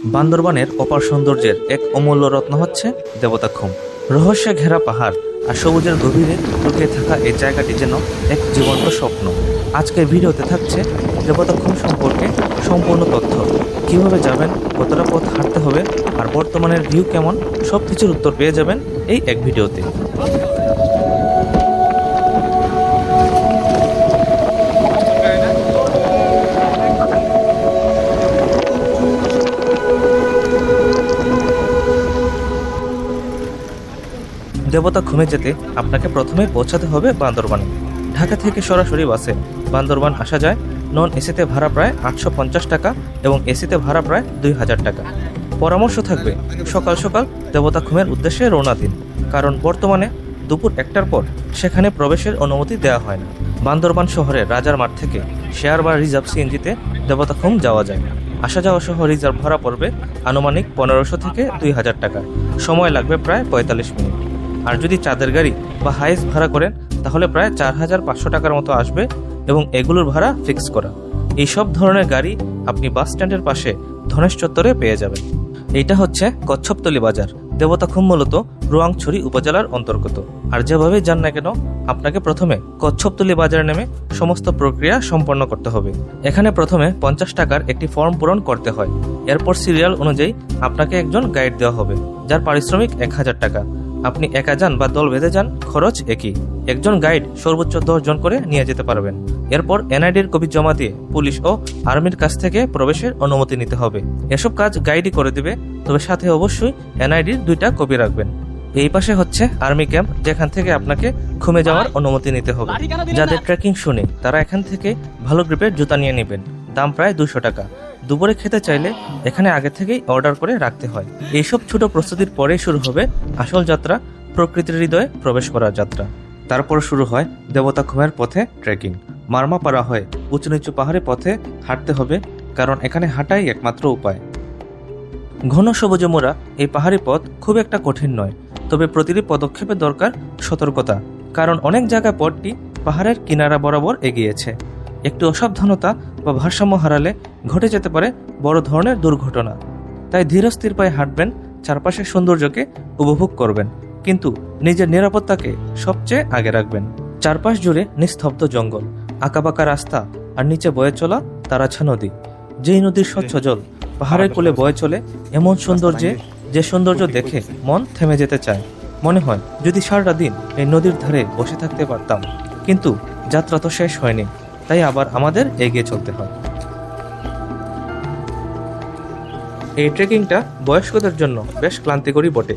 বান্দরবানের অপার সৌন্দর্যের এক অমূল্য রত্ন হচ্ছে দেবতাখুম। রহস্যে ঘেরা পাহাড় আর সবুজের গভীরে লুকিয়ে থাকা এই জায়গাটি যেন এক জীবন্ত স্বপ্ন। আজকের ভিডিওতে থাকছে দেবতাখুম সম্পর্কে সম্পূর্ণ তথ্য। কিভাবে যাবেন, কতটা পথ হাঁটতে হবে, আর বর্তমানের ভিউ কেমন, সব কিছুর উত্তর পেয়ে যাবেন এই এক ভিডিওতে। দেবতাখুমে যেতে আপনাকে প্রথমে পৌঁছাতে হবে বান্দরবানে। ঢাকা থেকে সরাসরি বাসে বান্দরবান আসা যায়। নন এসিতে ভাড়া প্রায় 850 টাকা এবং এসিতে ভাড়া প্রায় 2000 টাকা। পরামর্শ থাকবে সকাল সকাল দেবতাখুমের উদ্দেশ্যে রওনা দিন, কারণ বর্তমানে দুপুর 1টার পর সেখানে প্রবেশের অনুমতি দেওয়া হয় না। বান্দরবান শহরের রাজার মাঠ থেকে শেয়ার বা রিজার্ভ সিএনজিতে দেবতাখুম যাওয়া যায়। আসা যাওয়া সহ রিজার্ভ ভাড়া পড়বে আনুমানিক 1500 থেকে 2000 টাকা। সময় লাগবে প্রায় 45 মিনিট। আর যদি চাঁদের গাড়ি বা হাইস ভাড়া করেন তাহলে প্রায় 4500 টাকার মতো আসবে এবং এগুলোর ভাড়া ফিক্স করা। এই সব ধরনের গাড়ি আপনি বাস স্ট্যান্ডের পাশে ধনেশ চত্বরে পেয়ে যাবেন। এইটা হচ্ছে কচ্ছপতলী বাজার। দেবতাখুম মূলত রোয়াংছড়ি উপজেলার অন্তর্গত। আর যেভাবে যান না কেন, আপনাকে প্রথমে কচ্ছপতলী বাজারে নেমে সমস্ত প্রক্রিয়া সম্পন্ন করতে হবে। এখানে প্রথমে 50 টাকার একটি ফর্ম পূরণ করতে হয়। এরপর সিরিয়াল অনুযায়ী আপনাকে একজন গাইড দেওয়া হবে, যার পারিশ্রমিক 1000 টাকা। আপনি একা যান বা দল বেঁধে যান, খরচ একই। একজন গাইড সর্বোচ্চ 10 জন করে নিয়ে যেতে পারবেন। এরপর এনআইডির কপি জমা দিয়ে পুলিশ ও আর্মির কাছ থেকে প্রবেশের অনুমতি নিতে হবে। এসব কাজ গাইডই করে দিবে, তবে সাথে অবশ্যই এনআইডির 2টা কপি রাখবেন। এই পাশে হচ্ছে আর্মি ক্যাম্প, যেখান থেকে আপনাকে খুমে যাওয়ার অনুমতি নিতে হবে। যাদের ট্রেকিং শুনে তারা এখান থেকে ভালো গ্রিপের জুতা নিয়ে নেবেন। দাম প্রায় 200 টাকা। দুপুরে খেতে চাইলে এখানে আগে থেকেই অর্ডার করে রাখতে হয়। এইসব ছোট প্রস্তুতির পরে শুরু হবে আসল যাত্রা, প্রকৃতির হৃদয়ে প্রবেশ করার যাত্রা। তারপর শুরু হয় দেবতাখুমের পথে ট্রেকিং। মারমাপাড়া হয়ে উঁচু নিচু পাহাড়ি পথে হাঁটতে হবে, কারণ এখানে হাঁটাই একমাত্র উপায়। ঘন সবুজে মোড়া এই পাহাড়ি পথ খুব একটা কঠিন নয়, তবে প্রতিটি পদক্ষেপে দরকার সতর্কতা, কারণ অনেক জায়গায় পথটি পাহাড়ের কিনারা বরাবর এগিয়েছে। একটু অসাবধানতা বা ভারসাম্য হারালে ঘটে যেতে পারে বড় ধরনের দুর্ঘটনা। তাই ধীরস্থির পায়ে হাঁটবেন, চারপাশের সৌন্দর্যকে উপভোগ করবেন, কিন্তু নিজের নিরাপত্তাকে সবচেয়ে আগে রাখবেন। চারপাশ জুড়ে নিস্তব্ধ জঙ্গল, আঁকাবাঁকা রাস্তা আর নিচে বয়ে চলা তারাছা নদী। যেই নদীর স্বচ্ছ জল পাহাড়ের কোলে বয়ে চলে এমন সৌন্দর্যে, যে সৌন্দর্য দেখে মন থেমে যেতে চায়। মনে হয় যদি সারাটা দিন এই নদীর ধারে বসে থাকতে পারতাম। কিন্তু যাত্রা তো শেষ হয়নি, তাই আবার আমাদের এগিয়ে চলতে হয়। এই ট্রেকিংটা বয়স্কদের জন্য বেশ ক্লান্তিকরই বটে,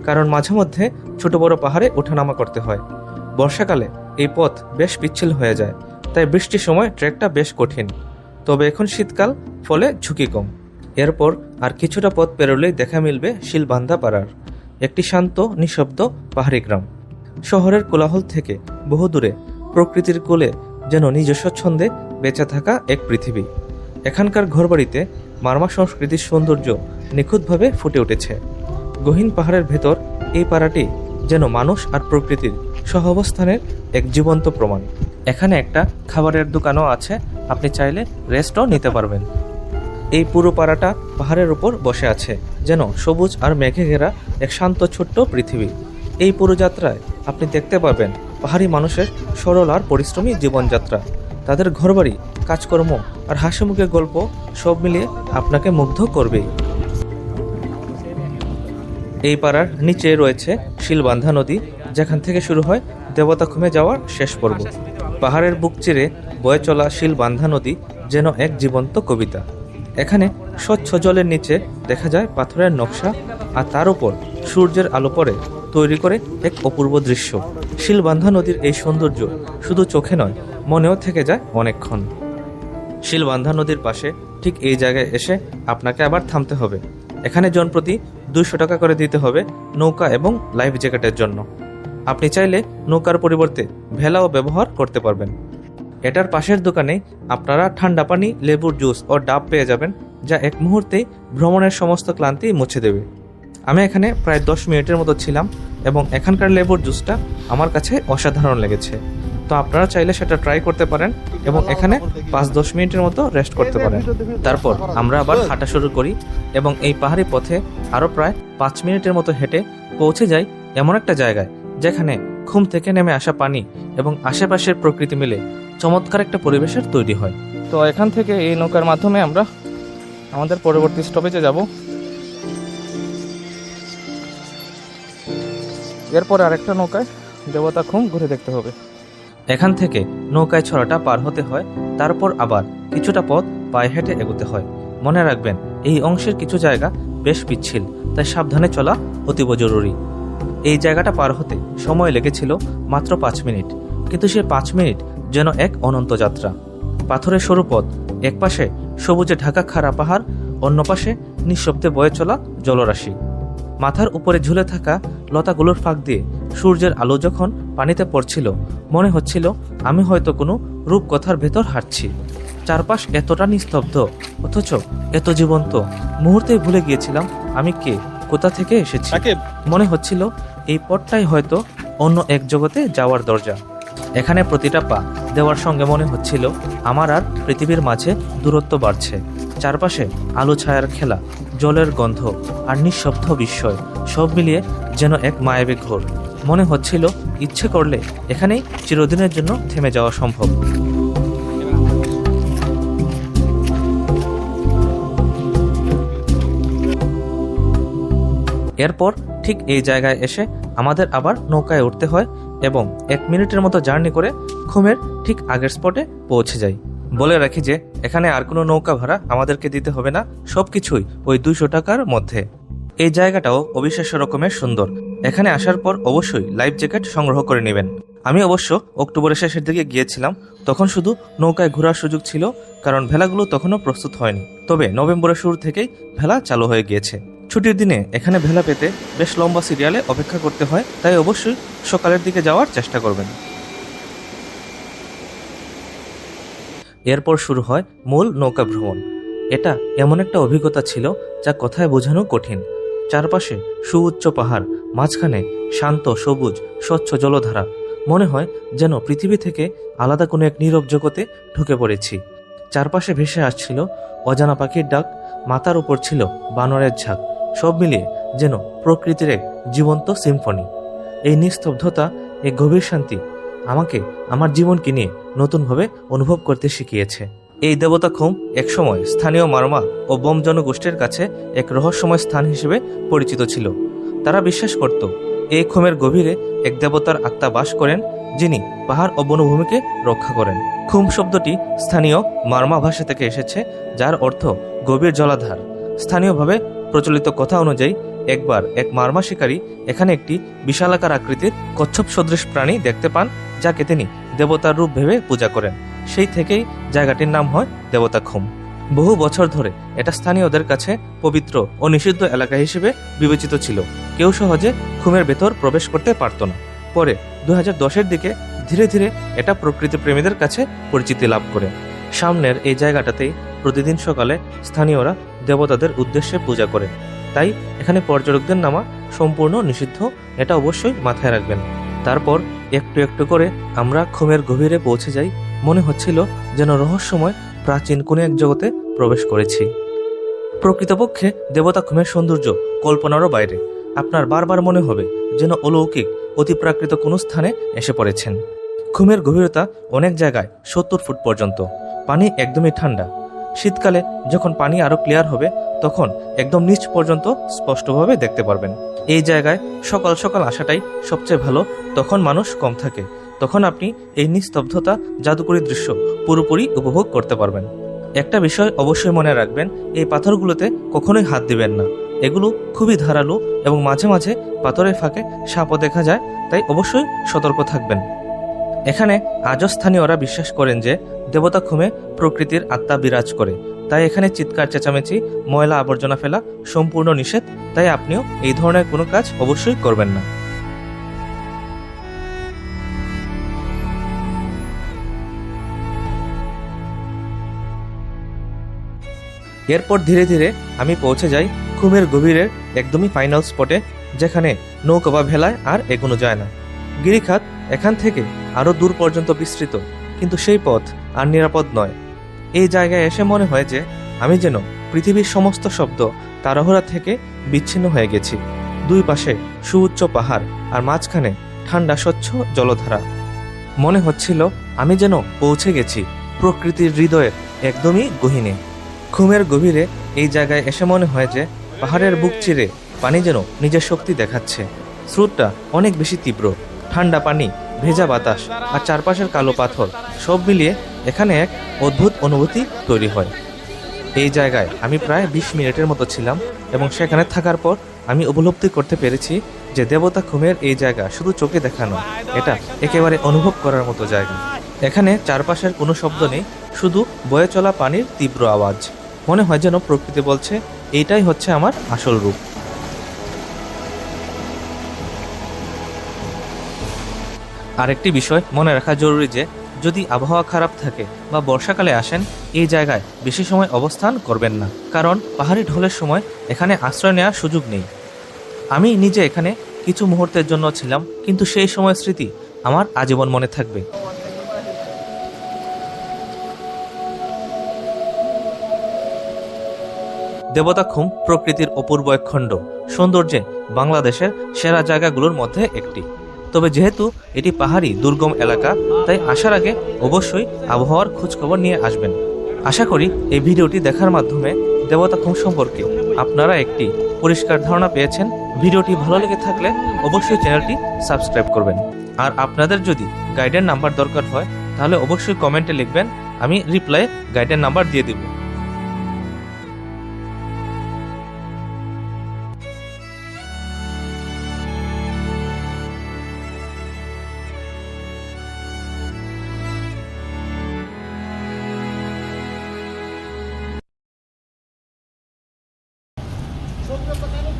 কারণ মাঝে মধ্যে ছোট বড় পাহাড়ে ওঠানামা করতে হয়। বর্ষাকালে এই পথ বেশ পিচ্ছিল হয়ে যায়, তাই বৃষ্টির সময় ট্রেকটা বেশ কঠিন। তবে এখন শীতকাল, ফলে ঝুঁকি কম। এরপর আর কিছুটা পথ পেরোলেই দেখা মিলবে শিলবান্ধা পাড়ার একটি শান্ত নিঃশব্দ পাহাড়ি গ্রাম। শহরের কোলাহল থেকে বহু দূরে প্রকৃতির কোলে যেন নিজস্ব ছন্দে বেঁচে থাকা এক পৃথিবী। এখানকার ঘরবাড়িতে মারমা সংস্কৃতির সৌন্দর্য নিখুঁতভাবে ফুটে উঠেছে। গহীন পাহাড়ের ভেতর এই পাড়াটি যেন মানুষ আর প্রকৃতির সহাবস্থানের এক জীবন্ত প্রমাণ। এখানে একটা খাবারের দোকানও আছে, আপনি চাইলে রেস্টও নিতে পারবেন। এই পুরো পাড়াটা পাহাড়ের উপর বসে আছে, যেন সবুজ আর মেঘে ঘেরা এক শান্ত ছোট্ট পৃথিবী। এই পুরো যাত্রায় আপনি দেখতে পাবেন পাহাড়ি মানুষের সরল আর পরিশ্রমী জীবনযাত্রা। তাদের ঘরবাড়ি, কাজকর্ম আর হাসিমুখের গল্প সব মিলিয়ে আপনাকে মুগ্ধ করবেই। এই পাড়ার নিচে রয়েছে শিলবান্ধা নদী, যেখান থেকে শুরু হয় দেবতাখুমে যাওয়ার শেষ পর্ব। পাহাড়ের বুক চিরে বয়ে চলা শিলবান্ধা নদী যেন এক জীবন্ত কবিতা। এখানে স্বচ্ছ জলের নিচে দেখা যায় পাথরের নকশা, আর তার উপর সূর্যের আলো পড়ে তৈরি করে এক অপূর্ব দৃশ্য। শিলবান্ধা নদীর এই সৌন্দর্য শুধু চোখে নয়, মনেও থেকে যায় অনেকক্ষণ। শিলবান্ধা নদীর পাশে ঠিক এই জায়গায় এসে আপনাকে আবার থামতে হবে। এখানে জনপ্রতি 200 টাকা করে দিতে হবে নৌকা এবং লাইফ জ্যাকেটের জন্য। আপনি চাইলে নৌকার পরিবর্তে ভেলাও ব্যবহার করতে পারবেন। এটার পাশের দোকানে আপনারা ঠান্ডা পানি, লেবুর জুস ও ডাব পেয়ে যাবেন, যা এক মুহূর্তেই ভ্রমণের সমস্ত ক্লান্তি মুছে দেবে। আমি এখানে প্রায় 10 মিনিটের মতো ছিলাম এবং এখানকার লেবুর জুসটা আমার কাছে অসাধারণ লেগেছে। তো আপনারা চাইলে সেটা ট্রাই করতে পারেন এবং এখানে 5-10 মিনিটের মতো রেস্ট করতে পারেন। তারপর আমরা আবার হাঁটা শুরু করি এবং এই পাহাড়ি পথে আরও প্রায় 5 মিনিটের মতো হেঁটে পৌঁছে যাই এমন একটা জায়গায় যেখানে ঘুম থেকে নেমে আসা পানি এবং আশেপাশের প্রকৃতি মিলে চমৎকার একটা পরিবেশের তৈরি হয়। তো এখান থেকে এই নৌকার মাধ্যমে আমরা আমাদের পরবর্তী স্টপেজে যাব। এরপর আরেকটা নৌকায় দেবতাখুম ঘুরে দেখতে হবে। এখান থেকে নৌকায় ছড়াটা পার হতে হয়, তারপর আবার কিছুটা পথ পায়ে হেঁটে এগোতে হয়। মনে রাখবেন এই অংশের কিছু জায়গা বেশ পিচ্ছিল, তাই সাবধানে চলা অতীব জরুরি। এই জায়গাটা পার হতে সময় লেগেছিল মাত্র 5 মিনিট, কিন্তু সে 5 মিনিট যেন এক অনন্ত যাত্রা। পাথরের সরু পথ, এক পাশে সবুজে ঢাকা খাড়া পাহাড়, অন্য পাশে নিঃশব্দে বয়ে চলা জলরাশি। মাথার উপরে ঝুলে থাকা লতাগুলোর ফাঁক দিয়ে সূর্যের আলো যখন পানিতে পড়ছিল, মনে হচ্ছিল আমি হয়তো কোনো রূপকথার ভেতর হাঁটছি। চারপাশ এতটা নিস্তব্ধ, অথচ এত জীবন্ত, মুহূর্তেই ভুলে গিয়েছিলাম আমি কে, কোথা থেকে এসেছি। মনে হচ্ছিল এই পথটাই হয়তো অন্য এক জগতে যাওয়ার দরজা। এখানে প্রতিটা পা দেওয়ার সঙ্গে মনে হচ্ছিল আমার আর পৃথিবীর মাঝে দূরত্ব বাড়ছে। চারপাশে আলো ছায়ার খেলা, জলের গন্ধ আর নিঃশব্দ বিস্ময়, সব মিলিয়ে যেন এক মায়াবী ঘোর। মনে হচ্ছিল ইচ্ছে করলে এখানেই চিরদিনের জন্য থেমে যাওয়া সম্ভব। এরপর ঠিক এই জায়গায় এসে আমাদের আবার নৌকায় উঠতে হয় এবং 1 মিনিটের মতো জার্নি করে খুমের ঠিক আগের স্পটে পৌঁছে যাই। বলে রাখি যে এখানে আর কোনো নৌকা ভাড়া আমাদেরকে দিতে হবে না, সবকিছুই ওই 200 টাকার মধ্যে। এই জায়গাটাও অবিশ্বাস্য রকমের সুন্দর। এখানে আসার পর অবশ্যই লাইফ জ্যাকেট সংগ্রহ করে নেবেন। আমি অবশ্য অক্টোবরের শেষের দিকে গিয়েছিলাম, তখন শুধু নৌকায় ঘোরার সুযোগ ছিল, কারণ ভেলাগুলো তখনও প্রস্তুত হয়নি। তবে নভেম্বরের শুরু থেকেই ভেলা চালু হয়ে গিয়েছে। ছুটির দিনে এখানে ভেলা পেতে বেশ লম্বা সিরিয়ালে অপেক্ষা করতে হয়, তাই অবশ্যই সকালের দিকে যাওয়ার চেষ্টা করবেন। এরপর শুরু হয় মূল নৌকা ভ্রমণ। এটা এমন একটা অভিজ্ঞতা ছিল যা কথায় বোঝানো কঠিন। চারপাশে সুউচ্চ পাহাড়, মাঝখানে শান্ত সবুজ স্বচ্ছ জলধারা। মনে হয় যেন পৃথিবী থেকে আলাদা কোনো এক নীরব জগতে ঢুকে পড়েছি। চারপাশে ভেসে আসছিল অজানা পাখির ডাক, মাথার উপর ছিল বানরের ঝাঁক। সব মিলিয়ে যেন প্রকৃতির এক জীবন্ত সিম্ফনি। এই নিস্তব্ধতা, এই গভীর শান্তি আমাকে আমার জীবনকে নিয়ে নতুনভাবে অনুভব করতে শিখিয়েছে। এই দেবতাখুম একসময় স্থানীয় মারমা ও বোম জনগোষ্ঠীর কাছে এক রহস্যময় স্থান হিসেবে পরিচিত ছিল। তারা বিশ্বাস করত এই খুমের গভীরে এক দেবতার আত্মা বাস করেন, যিনি পাহাড় ও বনভূমিকে রক্ষা করেন। খুম শব্দটি স্থানীয় মারমা ভাষা থেকে এসেছে, যার অর্থ গভীর জলাধার। স্থানীয়ভাবে প্রচলিত কথা অনুযায়ী একবার এক মারমা শিকারী এখানে একটি বিশালাকার আকৃতির কচ্ছপ সদৃশ প্রাণী দেখতে পান, যাকে তিনি দেবতার রূপ ভেবে পূজা করেন। সেই থেকেই জায়গাটির নাম হয় দেবতাখুম। বহু বছর ধরে এটা স্থানীয়দের কাছে পবিত্র ও নিষিদ্ধ এলাকা হিসেবে বিবেচিত ছিল। কেউ সহজে খুমের ভেতর প্রবেশ করতে পারত না। পরে 2010-এর দিকে ধীরে ধীরে এটা প্রকৃতি প্রেমীদের কাছে পরিচিতি লাভ করে। সামনের এই জায়গাটাতেই প্রতিদিন সকালে স্থানীয়রা দেবতাদের উদ্দেশ্যে পূজা করে, তাই এখানে পর্যটকদের নামা সম্পূর্ণ নিষিদ্ধ, এটা অবশ্যই মাথায় রাখবেন। তারপর একটু একটু করে আমরা খুমের গভীরে পৌঁছে যাই। মনে হচ্ছিল যেন রহস্যময় প্রাচীন কোনো এক জগতে প্রবেশ করেছি। প্রকৃতপক্ষে দেবতাখুমের সৌন্দর্য কল্পনারও বাইরে। আপনার বারবার মনে হবে যেন অলৌকিক অতিপ্রাকৃত কোনো স্থানে এসে পড়েছেন। খুমের গভীরতা অনেক জায়গায় 70 ফুট পর্যন্ত। পানি একদমই ঠান্ডা। শীতকালে যখন পানি আরো ক্লিয়ার হবে, তখন একদম নিচ পর্যন্ত স্পষ্টভাবে দেখতে পারবেন। এই জায়গায় সকাল সকাল আসাটাই সবচেয়ে ভালো, তখন মানুষ কম থাকে। তখন আপনি এই নিস্তব্ধতা, জাদুকরী দৃশ্য পুরোপুরি উপভোগ করতে পারবেন। একটা বিষয় অবশ্যই মনে রাখবেন, এই পাথরগুলোতে কখনোই হাত দিবেন না। এগুলো খুবই ধারালো এবং মাঝে মাঝে পাথরের ফাঁকে সাপও দেখা যায়, তাই অবশ্যই সতর্ক থাকবেন। এখানে আজও স্থানীয়রা বিশ্বাস করেন যে দেবতাখুমে প্রকৃতির আত্মা বিরাজ করে, তাই এখানে চিৎকার চেঁচামেচি, ময়লা আবর্জনা ফেলা সম্পূর্ণ নিষেধ। তাই আপনিও এই ধরনের কোনো কাজ অবশ্যই করবেন না। এরপর ধীরে ধীরে আমি পৌঁছে যাই খুমের গভীরের একদমই ফাইনাল স্পটে, যেখানে নৌকা বা ভেলায় আর এগোনো যায় না। গিরিখাত এখান থেকে আরও দূর পর্যন্ত বিস্তৃত, কিন্তু সেই পথ আর নিরাপদ নয়। এই জায়গায় এসে মনে হয় যে আমি যেন পৃথিবীর সমস্ত শব্দ তাড়াহুড়া থেকে বিচ্ছিন্ন হয়ে গেছি। দুই পাশে সুউচ্চ পাহাড় আর মাঝখানে ঠান্ডা স্বচ্ছ জলধারা। মনে হচ্ছিল আমি যেন পৌঁছে গেছি প্রকৃতির হৃদয়ের একদমই গহীনে। ঘুমের গভীরে এই জায়গায় এসে মনে হয় যে পাহাড়ের বুক চিরে পানি যেন নিজের শক্তি দেখাচ্ছে। স্রোতটা অনেক বেশি তীব্র, ঠান্ডা পানি, ভেজা বাতাস আর চারপাশের কালো পাথর সব মিলিয়ে এখানে এক অদ্ভুত অনুভূতি তৈরি হয়। এই জায়গায় আমি প্রায় 20 মিনিটের মতো ছিলাম এবং সেখানে থাকার পর আমি উপলব্ধি করতে পেরেছি যে দেবতা খুমের এই জায়গা শুধু চোখে দেখা নয়, এটা একেবারে অনুভব করার মতো জায়গা। এখানে চারপাশের কোনো শব্দ নেই, শুধু বয়ে চলা পানির তীব্র আওয়াজ। মনে হয় যেন প্রকৃতি বলছে, এইটাই হচ্ছে আমার আসল রূপ। আরেকটি বিষয় মনে রাখা জরুরি যে যদি আবহাওয়া খারাপ থাকে বা বর্ষাকালে আসেন, এই জায়গায় বেশি সময় অবস্থান করবেন না, কারণ পাহাড়ি ঢলের সময় এখানে আশ্রয় নেওয়ার সুযোগ নেই। আমি নিজে এখানে কিছু মুহূর্তের জন্য ছিলাম, কিন্তু সেই সময় স্মৃতি আমার আজীবন মনে থাকবে। দেবতাখুম প্রকৃতির অপূর্ব এক খণ্ড, সৌন্দর্যে বাংলাদেশের সেরা জায়গাগুলোর মধ্যে একটি। তবে যেহেতু এটি পাহাড়ি দুর্গম এলাকা, তাই আসার আগে অবশ্যই আবহাওয়ার খোঁজখবর নিয়ে আসবেন। আশা করি এই ভিডিওটি দেখার মাধ্যমে দেবতাখুম সম্পর্কে আপনারা একটি পরিষ্কার ধারণা পেয়েছেন। ভিডিওটি ভালো লেগে থাকলে অবশ্যই চ্যানেলটি সাবস্ক্রাইব করবেন। আর আপনাদের যদি গাইডের নাম্বার দরকার হয় তাহলে অবশ্যই কমেন্টে লিখবেন, আমি রিপ্লাই গাইডের নাম্বার দিয়ে দেব। Sobre essa cara,